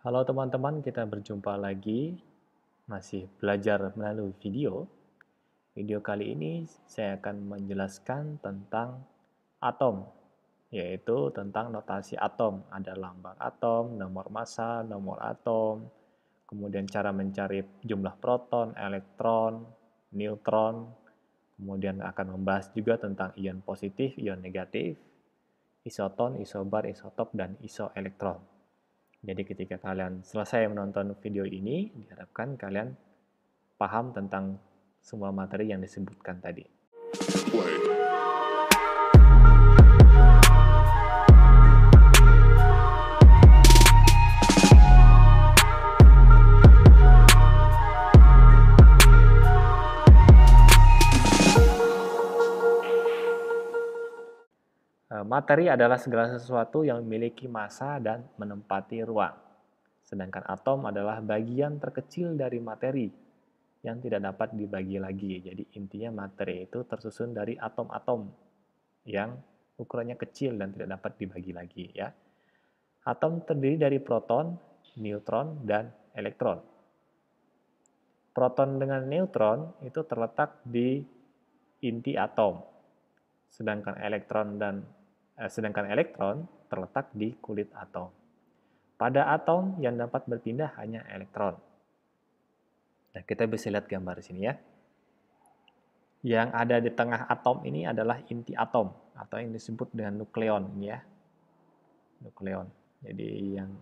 Halo teman-teman, kita berjumpa lagi, masih belajar melalui video. Video kali ini saya akan menjelaskan tentang atom, yaitu tentang notasi atom. Ada lambang atom, nomor massa, nomor atom, kemudian cara mencari jumlah proton, elektron, neutron, kemudian akan membahas juga tentang ion positif, ion negatif, isoton, isobar, isotop, dan isoelektron. Jadi ketika kalian selesai menonton video ini, diharapkan kalian paham tentang semua materi yang disebutkan tadi. Materi adalah segala sesuatu yang memiliki massa dan menempati ruang. Sedangkan atom adalah bagian terkecil dari materi yang tidak dapat dibagi lagi. Jadi intinya materi itu tersusun dari atom-atom yang ukurannya kecil dan tidak dapat dibagi lagi, ya. Atom terdiri dari proton, neutron, dan elektron. Proton dengan neutron itu terletak di inti atom, sedangkan elektron terletak di kulit atom. Pada atom yang dapat berpindah hanya elektron. Nah, kita bisa lihat gambar di sini ya. Yang ada di tengah atom ini adalah inti atom atau yang disebut dengan nukleon ini ya. Nukleon. Jadi yang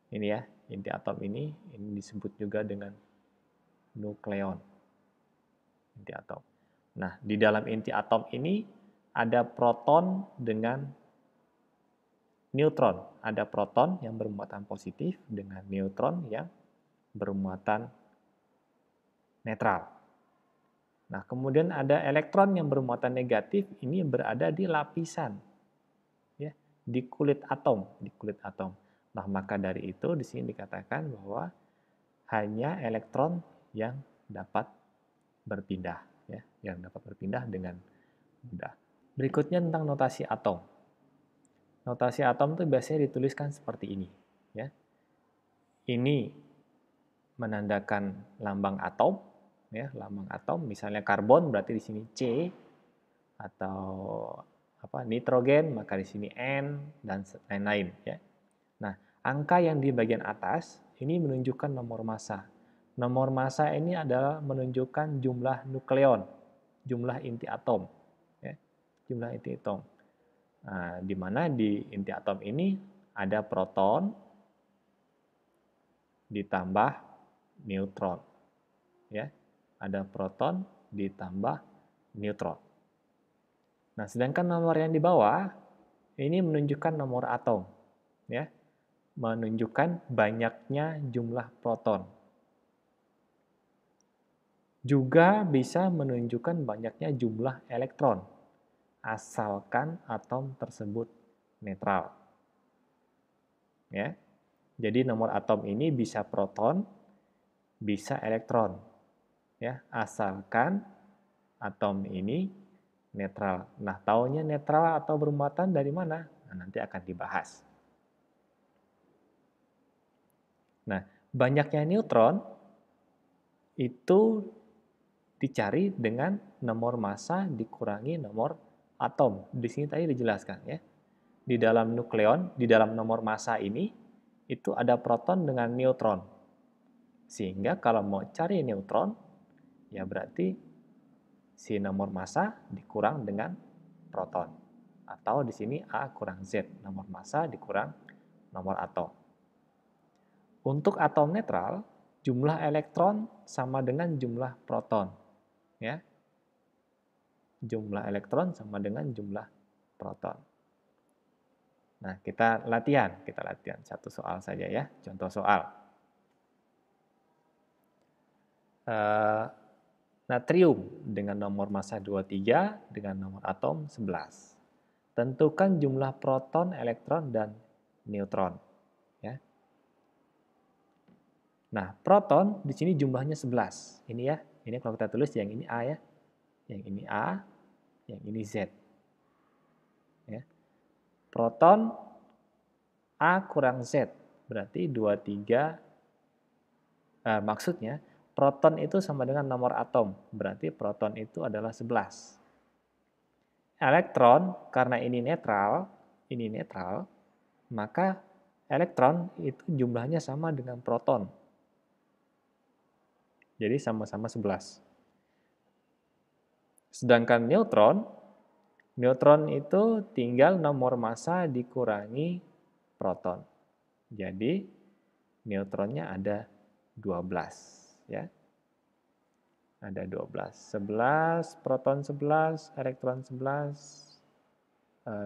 ini ya, inti atom ini disebut juga dengan nukleon. Inti atom. Nah, di dalam inti atom ini ada proton dengan neutron. Ada proton yang bermuatan positif dengan neutron yang bermuatan netral. Nah, kemudian ada elektron yang bermuatan negatif, ini berada di lapisan, ya, di kulit atom, Nah, maka dari itu di sini dikatakan bahwa hanya elektron yang dapat berpindah, ya, yang dapat berpindah dengan mudah. Berikutnya tentang notasi atom. Notasi atom itu biasanya dituliskan seperti ini, ya. Ini menandakan lambang atom, ya, lambang atom. Misalnya karbon berarti di sini C, atau nitrogen maka di sini N dan lain-lain, ya. Nah, angka yang di bagian atas ini menunjukkan nomor massa. Nomor massa ini adalah menunjukkan jumlah nukleon, jumlah inti atom, ya, jumlah inti atom. Nah, di mana di inti atom ini ada proton ditambah neutron, ya, ada proton ditambah neutron. Nah, sedangkan nomor yang di bawah ini menunjukkan nomor atom, ya, menunjukkan banyaknya jumlah proton. Juga bisa menunjukkan banyaknya jumlah elektron, asalkan atom tersebut netral. Ya. Jadi nomor atom ini bisa proton, bisa elektron. Ya, asalkan atom ini netral. Nah, taunya netral atau bermuatan dari mana? Nah, nanti akan dibahas. Nah, banyaknya neutron itu dicari dengan nomor massa dikurangi nomor atom. Di sini tadi dijelaskan ya. Di dalam nukleon, di dalam nomor massa ini itu ada proton dengan neutron. Sehingga kalau mau cari neutron, ya berarti si nomor massa dikurang dengan proton. Atau di sini A kurang Z, nomor massa dikurang nomor atom. Untuk atom netral, jumlah elektron sama dengan jumlah proton. Ya. Jumlah elektron sama dengan jumlah proton. Nah, kita latihan satu soal saja ya, contoh soal. Natrium dengan nomor massa 23 dengan nomor atom 11. Tentukan jumlah proton, elektron, dan neutron. Ya. Nah, proton di sini jumlahnya 11. Ini ya, ini kalau kita tulis yang ini A ya, yang ini A, yang ini Z. Ya. Proton A kurang Z, berarti 23, maksudnya proton itu sama dengan nomor atom, berarti proton itu adalah 11. Elektron, karena ini netral, maka elektron itu jumlahnya sama dengan proton. Jadi sama-sama 11. Sedangkan neutron itu tinggal nomor massa dikurangi proton. Jadi neutronnya ada 12, ya. Ada 12. 11, proton 11, elektron 11,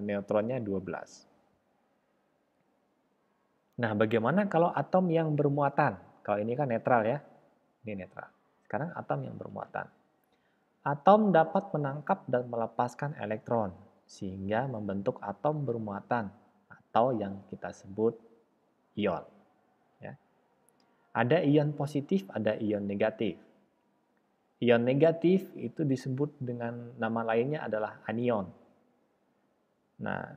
neutronnya 12. Nah, bagaimana kalau atom yang bermuatan? Kalau ini kan netral ya. Ini netral. Sekarang atom yang bermuatan. Atom dapat menangkap dan melepaskan elektron, sehingga membentuk atom bermuatan, atau yang kita sebut ion. Ya. Ada ion positif, ada ion negatif. Ion negatif itu disebut dengan nama lainnya adalah anion. Nah,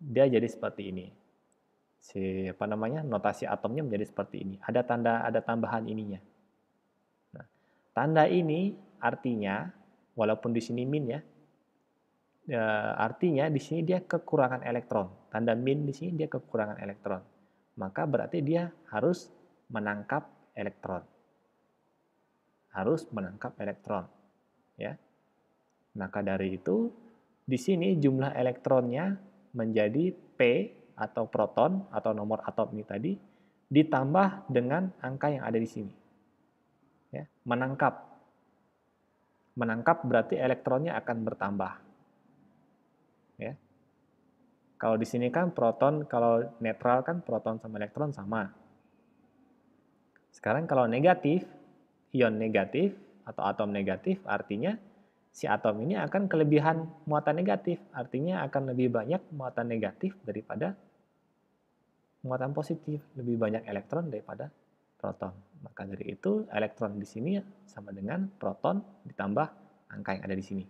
dia jadi seperti ini. Notasi atomnya menjadi seperti ini. Ada tambahan ininya. Nah, tanda ini artinya, walaupun di sini min ya, artinya di sini dia kekurangan elektron. Tanda min di sini dia kekurangan elektron. Maka berarti dia harus menangkap elektron. Harus menangkap elektron, ya. Maka dari itu di sini jumlah elektronnya menjadi P atau proton atau nomor atom ini tadi ditambah dengan angka yang ada di sini. Ya, menangkap. Menangkap berarti elektronnya akan bertambah. Ya. Kalau di sini kan proton, kalau netral kan proton sama elektron sama. Sekarang kalau negatif, ion negatif atau atom negatif artinya si atom ini akan kelebihan muatan negatif, artinya akan lebih banyak muatan negatif daripada muatan positif, lebih banyak elektron daripada proton. Maka dari itu elektron di sini sama dengan proton ditambah angka yang ada di sini.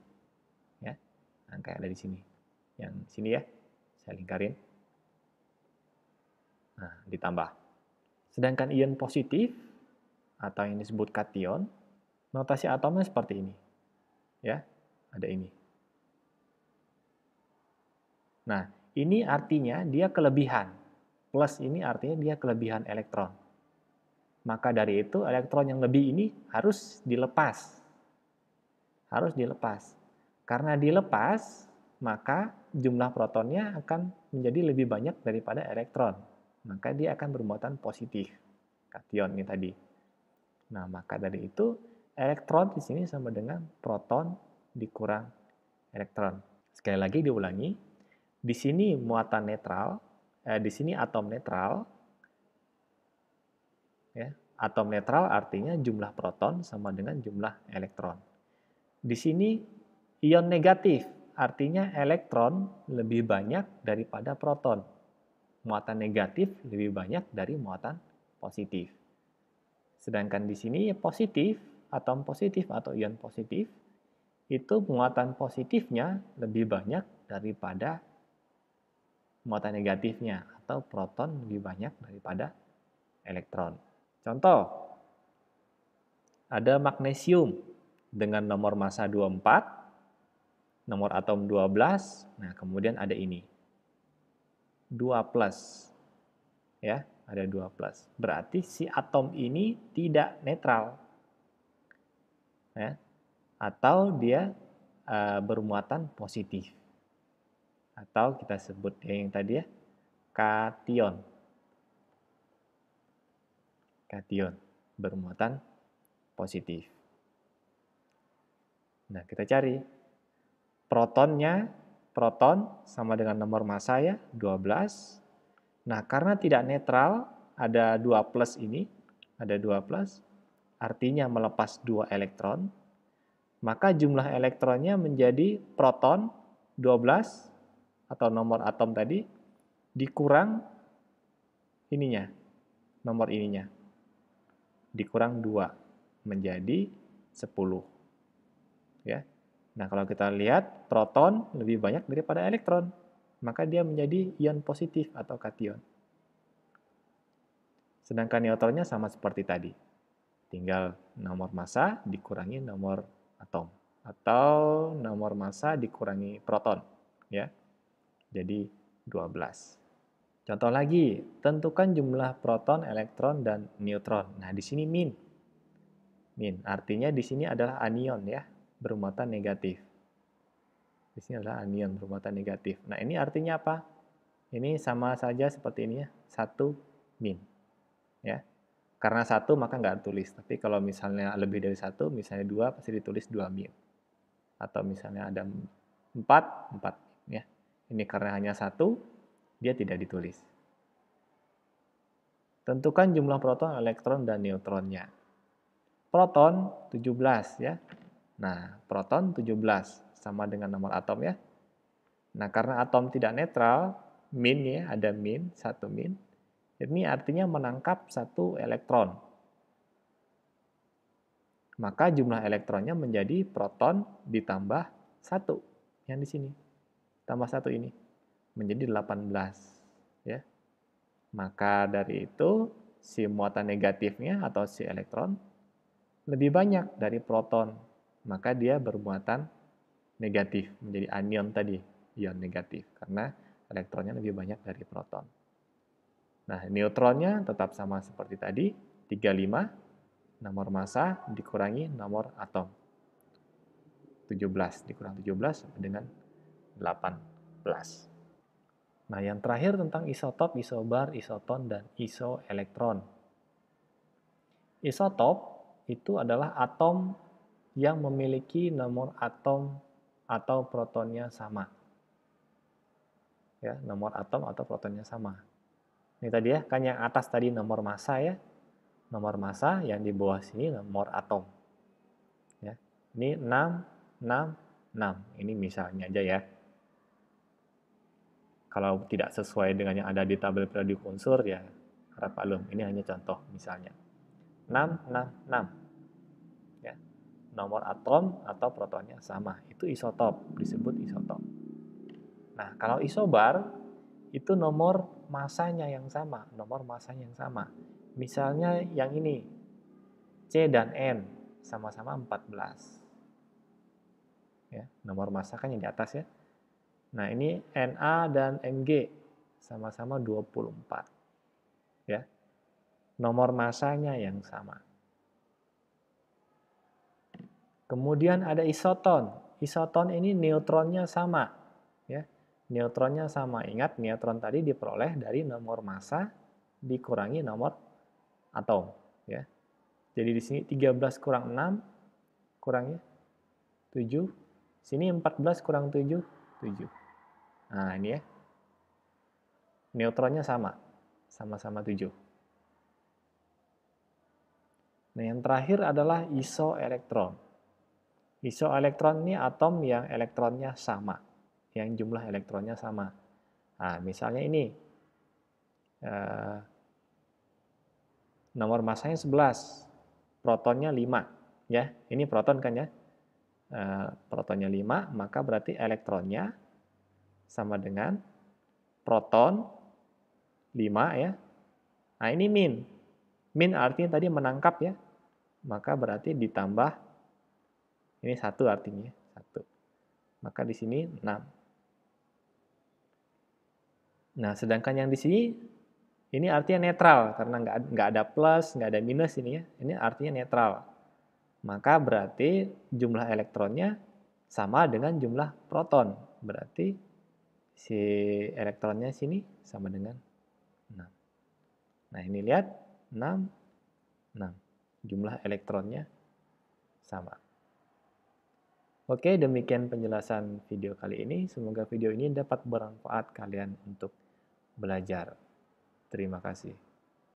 Ya, angka yang ada di sini. Yang sini ya, saya lingkarin. Nah, ditambah. Sedangkan ion positif atau yang disebut kation, notasi atomnya seperti ini. Ya, ada ini. Nah, ini artinya dia kelebihan. Plus ini artinya dia kelebihan elektron. Maka dari itu elektron yang lebih ini harus dilepas. Harus dilepas. Karena dilepas, maka jumlah protonnya akan menjadi lebih banyak daripada elektron. Maka dia akan bermuatan positif. Kation ini tadi. Nah, maka dari itu elektron di sini sama dengan proton dikurang elektron. Sekali lagi diulangi. Di sini muatan netral, di sini atom netral. Ya, atom netral artinya jumlah proton sama dengan jumlah elektron. Di sini ion negatif, artinya elektron lebih banyak daripada proton. Muatan negatif lebih banyak dari muatan positif. Sedangkan di sini positif, atom positif atau ion positif, itu muatan positifnya lebih banyak daripada muatan negatifnya, atau proton lebih banyak daripada elektron. Contoh, ada magnesium dengan nomor massa 24, nomor atom 12, nah kemudian ada ini, 2+. Ya, ada 2+. Berarti si atom ini tidak netral. Ya, atau dia bermuatan positif. Atau kita sebut yang tadi ya, kation. Kation, bermuatan positif. Nah, kita cari. Protonnya, proton sama dengan nomor massa ya, 12. Nah, karena tidak netral, ada 2+ ini, ada 2+, artinya melepas 2 elektron, maka jumlah elektronnya menjadi proton 12, atau nomor atom tadi, dikurang ininya, nomor ininya. Dikurang 2, menjadi 10. Ya. Nah, kalau kita lihat, proton lebih banyak daripada elektron, maka dia menjadi ion positif atau kation. Sedangkan neutronnya sama seperti tadi. Tinggal nomor massa dikurangi nomor atom. Atau nomor massa dikurangi proton. Ya. Jadi 12. Contoh lagi, tentukan jumlah proton, elektron, dan neutron. Nah, di sini min. Min, artinya di sini adalah anion ya, bermuatan negatif. Di sini adalah anion bermuatan negatif. Nah, ini artinya apa? Ini sama saja seperti ini ya, 1 min. Ya. Karena 1 maka nggak tulis, tapi kalau misalnya lebih dari 1, misalnya 2 pasti ditulis 2 min. Atau misalnya ada 4 ya. Ini karena hanya 1, dia tidak ditulis. Tentukan jumlah proton, elektron, dan neutronnya. Proton 17 ya. Nah, proton 17 sama dengan nomor atom ya. Nah, karena atom tidak netral, min ya, ada min, 1 min. Ini artinya menangkap 1 elektron. Maka jumlah elektronnya menjadi proton ditambah 1 yang di sini. Tambah 1 ini menjadi 18 ya. Maka dari itu si muatan negatifnya atau si elektron lebih banyak dari proton. Maka dia bermuatan negatif, menjadi anion tadi, ion negatif karena elektronnya lebih banyak dari proton. Nah, neutronnya tetap sama seperti tadi, 35 nomor massa dikurangi nomor atom. 17 dikurang 17 sama dengan 18. Nah, yang terakhir tentang isotop, isobar, isoton, dan isoelektron. Isotop itu adalah atom yang memiliki nomor atom atau protonnya sama. Ya, nomor atom atau protonnya sama. Ini tadi ya, kan yang atas tadi nomor massa ya. Nomor massa, yang di bawah sini nomor atom. Ya. Ini 6, 6, 6. Ini misalnya aja ya. Kalau tidak sesuai dengan yang ada di tabel periodik unsur, ya harap maklum. Ini hanya contoh misalnya. 6, 6, 6. Ya. Nomor atom atau protonnya sama. Itu isotop, disebut isotop. Nah, kalau isobar, itu nomor massanya yang sama. Nomor massanya yang sama. Misalnya yang ini, C dan N, sama-sama 14. Ya, nomor massa kan yang di atas ya. Nah, ini Na dan Mg sama-sama 24. Ya. Nomor massanya yang sama. Kemudian ada isoton. Isoton ini neutronnya sama, ya. Neutronnya sama. Ingat, neutron tadi diperoleh dari nomor massa dikurangi nomor atom, ya. Jadi di sini 13 kurang 6 kurangnya 7. Sini 14 kurang 7, 7. Nah, ini ya. Neutronnya sama. Sama-sama 7. Nah, yang terakhir adalah isoelektron. Isoelektron ini atom yang elektronnya sama. Yang jumlah elektronnya sama. Nah, misalnya ini. Nomor massanya 11. Protonnya 5. Ya, ini proton kan ya. Protonnya 5, maka berarti elektronnya sama dengan proton 5 ya. Nah, ini min. Min artinya tadi menangkap ya. Maka berarti ditambah ini 1 artinya, 1. Maka di sini 6. Nah, sedangkan yang di sini ini artinya netral karena nggak ada plus, nggak ada minus ini ya. Ini artinya netral. Maka berarti jumlah elektronnya sama dengan jumlah proton. Berarti si elektronnya sini sama dengan 6. Nah, ini lihat 6, 6. Jumlah elektronnya sama. Oke, demikian penjelasan video kali ini. Semoga video ini dapat bermanfaat kalian untuk belajar. Terima kasih.